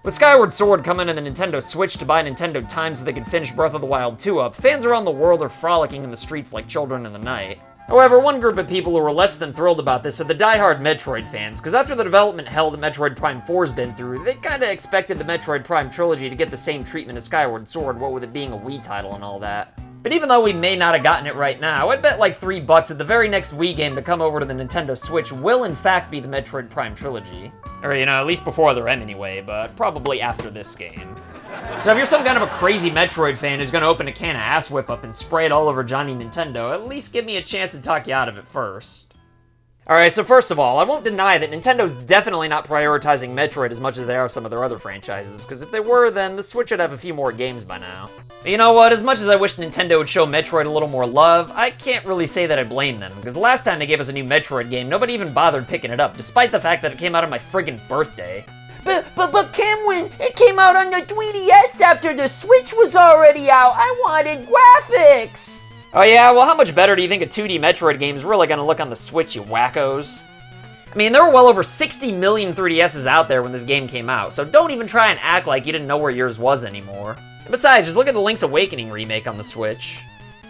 With Skyward Sword coming to the Nintendo Switch to buy Nintendo time so they could finish Breath of the Wild 2 up, fans around the world are frolicking in the streets like children in the night. However, one group of people who are less than thrilled about this are the die-hard Metroid fans, because after the development hell that Metroid Prime 4's been through, they kinda expected the Metroid Prime Trilogy to get the same treatment as Skyward Sword, what with it being a Wii title and all that. But even though we may not have gotten it right now, I'd bet like $3 that the very next Wii game to come over to the Nintendo Switch will in fact be the Metroid Prime Trilogy. Or, at least before they're in anyway, but probably after this game. So if you're some kind of a crazy Metroid fan who's gonna open a can of ass whip up and spray it all over Johnny Nintendo, at least give me a chance to talk you out of it first. Alright, so first of all, I won't deny that Nintendo's definitely not prioritizing Metroid as much as they are some of their other franchises, because if they were, then the Switch would have a few more games by now. But you know what, as much as I wish Nintendo would show Metroid a little more love, I can't really say that I blame them, because the last time they gave us a new Metroid game, nobody even bothered picking it up, despite the fact that it came out on my friggin' birthday. But Cameron, it came out on the 3DS after the Switch was already out. I wanted graphics. Oh yeah, well how much better do you think a 2D Metroid game is really gonna look on the Switch, you wackos? I mean, there were well over 60 million 3DSs out there when this game came out, so don't even try and act like you didn't know where yours was anymore. And besides, just look at the Link's Awakening remake on the Switch.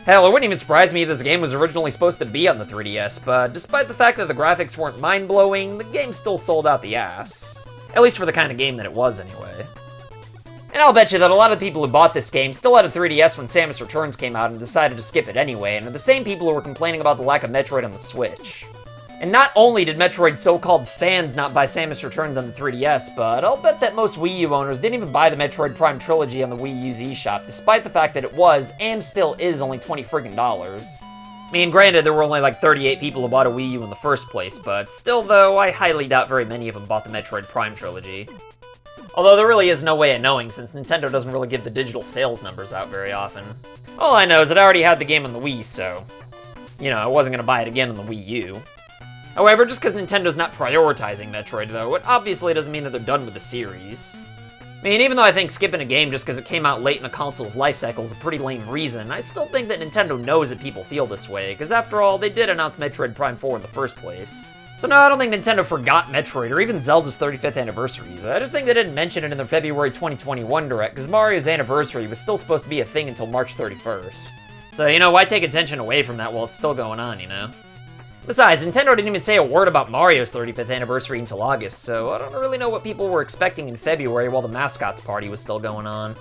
Hell, it wouldn't even surprise me if this game was originally supposed to be on the 3DS, but despite the fact that the graphics weren't mind-blowing, the game still sold out the ass. At least for the kind of game that it was, anyway. And I'll bet you that a lot of people who bought this game still had a 3DS when Samus Returns came out and decided to skip it anyway, and are the same people who were complaining about the lack of Metroid on the Switch. And not only did Metroid so-called fans not buy Samus Returns on the 3DS, but I'll bet that most Wii U owners didn't even buy the Metroid Prime Trilogy on the Wii U's eShop, despite the fact that it was, and still is, only $20 friggin'. I mean, granted, there were only like 38 people who bought a Wii U in the first place, but still though, I highly doubt very many of them bought the Metroid Prime Trilogy. Although there really is no way of knowing, since Nintendo doesn't really give the digital sales numbers out very often. All I know is that I already had the game on the Wii, so, I wasn't gonna buy it again on the Wii U. However, just because Nintendo's not prioritizing Metroid though, it obviously doesn't mean that they're done with the series. I mean, even though I think skipping a game just because it came out late in a console's life cycle is a pretty lame reason, I still think that Nintendo knows that people feel this way, because after all, they did announce Metroid Prime 4 in the first place. So no, I don't think Nintendo forgot Metroid, or even Zelda's 35th anniversaries. I just think they didn't mention it in their February 2021 Direct, because Mario's anniversary was still supposed to be a thing until March 31st. So, why take attention away from that while it's still going on, Besides, Nintendo didn't even say a word about Mario's 35th anniversary until August, so I don't really know what people were expecting in February while the Mascots party was still going on.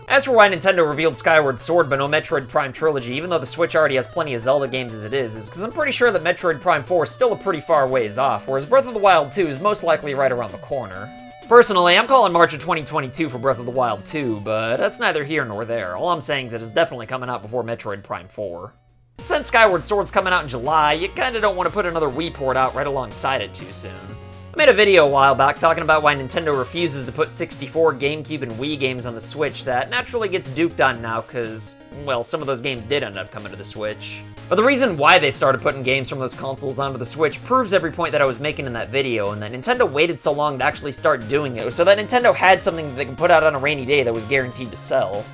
As for why Nintendo revealed Skyward Sword but no Metroid Prime Trilogy, even though the Switch already has plenty of Zelda games as it is because I'm pretty sure that Metroid Prime 4 is still a pretty far ways off, whereas Breath of the Wild 2 is most likely right around the corner. Personally, I'm calling March of 2022 for Breath of the Wild 2, but that's neither here nor there. All I'm saying is that it's definitely coming out before Metroid Prime 4. Since Skyward Sword's coming out in July, you kinda don't want to put another Wii port out right alongside it too soon. I made a video a while back talking about why Nintendo refuses to put 64, GameCube, and Wii games on the Switch that naturally gets duped on now because, well, some of those games did end up coming to the Switch. But the reason why they started putting games from those consoles onto the Switch proves every point that I was making in that video, and that Nintendo waited so long to actually start doing it so that Nintendo had something that they could put out on a rainy day that was guaranteed to sell.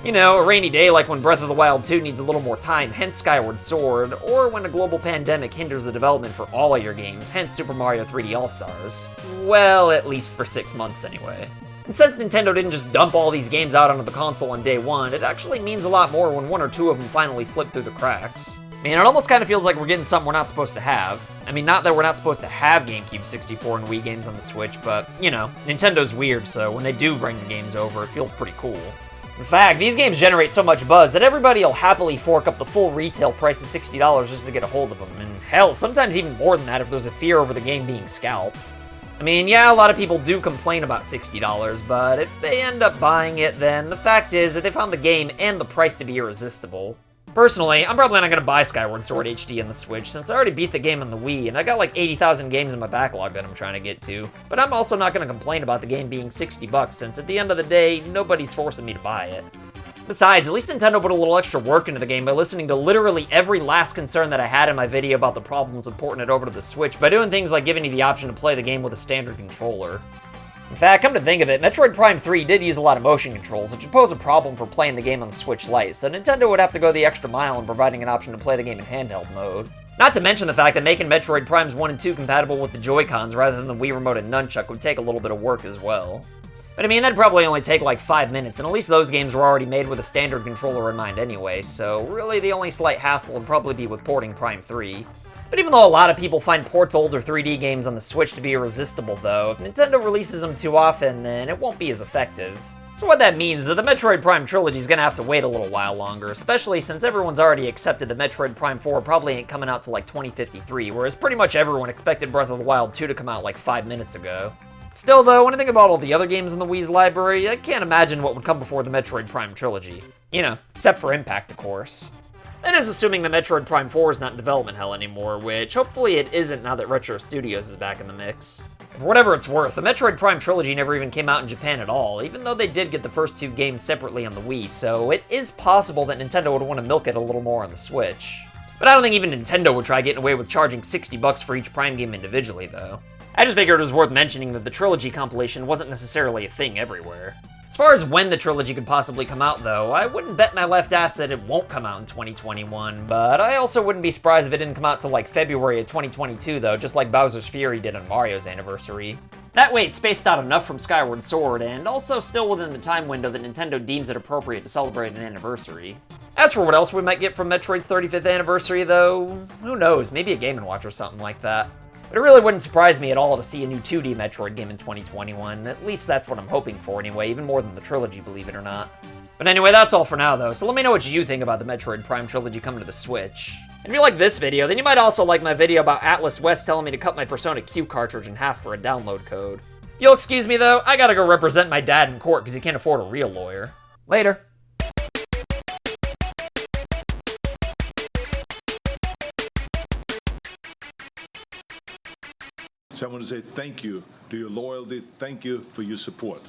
A rainy day like when Breath of the Wild 2 needs a little more time, hence Skyward Sword, or when a global pandemic hinders the development for all of your games, hence Super Mario 3D All-Stars. Well, at least for 6 months anyway. And since Nintendo didn't just dump all these games out onto the console on day one, it actually means a lot more when one or two of them finally slip through the cracks. It almost kind of feels like we're getting something we're not supposed to have. Not that we're not supposed to have GameCube 64 and Wii games on the Switch, but, Nintendo's weird, so when they do bring the games over, it feels pretty cool. In fact, these games generate so much buzz that everybody will happily fork up the full retail price of $60 just to get a hold of them, and hell, sometimes even more than that if there's a fear over the game being scalped. Yeah, a lot of people do complain about $60, but if they end up buying it, then the fact is that they found the game and the price to be irresistible. Personally, I'm probably not going to buy Skyward Sword HD on the Switch, since I already beat the game on the Wii, and I got like 80,000 games in my backlog that I'm trying to get to. But I'm also not going to complain about the game being $60, since at the end of the day, nobody's forcing me to buy it. Besides, at least Nintendo put a little extra work into the game by listening to literally every last concern that I had in my video about the problems of porting it over to the Switch by doing things like giving you the option to play the game with a standard controller. In fact, come to think of it, Metroid Prime 3 did use a lot of motion controls, which would pose a problem for playing the game on the Switch Lite, so Nintendo would have to go the extra mile in providing an option to play the game in handheld mode. Not to mention the fact that making Metroid Primes 1 and 2 compatible with the Joy-Cons rather than the Wii Remote and Nunchuck would take a little bit of work as well. But I mean, that'd probably only take like 5 minutes, and at least those games were already made with a standard controller in mind anyway, so really the only slight hassle would probably be with porting Prime 3. But even though a lot of people find ports of older 3D games on the Switch to be irresistible though, if Nintendo releases them too often, then it won't be as effective. So what that means is that the Metroid Prime Trilogy is going to have to wait a little while longer, especially since everyone's already accepted that Metroid Prime 4 probably ain't coming out till like 2053, whereas pretty much everyone expected Breath of the Wild 2 to come out like 5 minutes ago. Still though, when I think about all the other games in the Wii's library, I can't imagine what would come before the Metroid Prime Trilogy. You know, except for Impact, of course. That is assuming the Metroid Prime 4 is not in development hell anymore, which hopefully it isn't now that Retro Studios is back in the mix. For whatever it's worth, the Metroid Prime Trilogy never even came out in Japan at all, even though they did get the first 2 games separately on the Wii, so it is possible that Nintendo would want to milk it a little more on the Switch. But I don't think even Nintendo would try getting away with charging $60 for each Prime game individually, though. I just figured it was worth mentioning that the Trilogy compilation wasn't necessarily a thing everywhere. As far as when the Trilogy could possibly come out, though, I wouldn't bet my left ass that it won't come out in 2021, but I also wouldn't be surprised if it didn't come out till like February of 2022, though, just like Bowser's Fury did on Mario's anniversary. That way it's spaced out enough from Skyward Sword, and also still within the time window that Nintendo deems it appropriate to celebrate an anniversary. As for what else we might get from Metroid's 35th anniversary, though, who knows, maybe a Game & Watch or something like that. But it really wouldn't surprise me at all to see a new 2D Metroid game in 2021, at least that's what I'm hoping for anyway, even more than the trilogy, believe it or not. But anyway, that's all for now though, so let me know what you think about the Metroid Prime Trilogy coming to the Switch. And if you like this video, then you might also like my video about Atlus West telling me to cut my Persona Q cartridge in half for a download code. You'll excuse me though, I gotta go represent my dad in court because he can't afford a real lawyer. Later. So I want to say thank you to your loyalty, thank you for your support.